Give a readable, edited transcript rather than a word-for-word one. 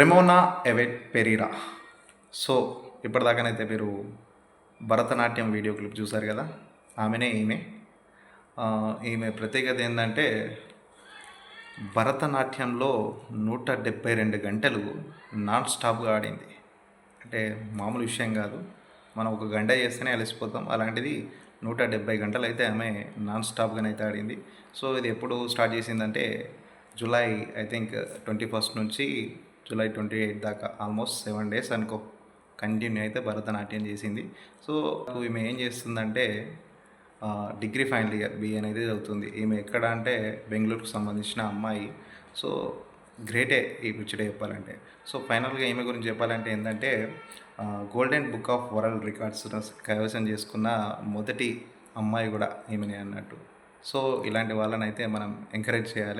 రెమోనా ఎవెట్ Perera. So ఇప్పటిదాకానైతే మీరు Bharatanatyam video clip చూసారు కదా, ఈమె. ఈమె ప్రత్యేకత ఏంటంటే భరతనాట్యంలో 172 గంటలు నాన్ స్టాప్గా ఆడింది. అంటే మామూలు విషయం కాదు. మనం ఒక గంట చేస్తేనే అలసిపోతాం, అలాంటిది 170 గంటలు అయితే ఆమె నాన్ స్టాప్గానైతే ఆడింది. సో ఇది ఎప్పుడు స్టార్ట్ చేసిందంటే జూలై ఐ థింక్ 21 నుంచి జూలై 28 దాకా ఆల్మోస్ట్ 7 days అనుకో కంటిన్యూ అయితే భరతనాట్యం చేసింది. సో ఈమె ఏం చేస్తుందంటే డిగ్రీ ఫైనల్ ఇయర్ బిఏ అనేది చదువుతుంది. ఈమె ఎక్కడ అంటే బెంగళూరుకు సంబంధించిన అమ్మాయి. సో గ్రేటే ఈ ముచ్చట చెప్పాలంటే. సో ఫైనల్గా ఈమె గురించి చెప్పాలంటే ఏంటంటే golden book of world records కైవసం చేసుకున్న మొదటి అమ్మాయి కూడా ఈమెనే అన్నట్టు. సో ఇలాంటి వాళ్ళని అయితే మనం ఎంకరేజ్ చేయాలి.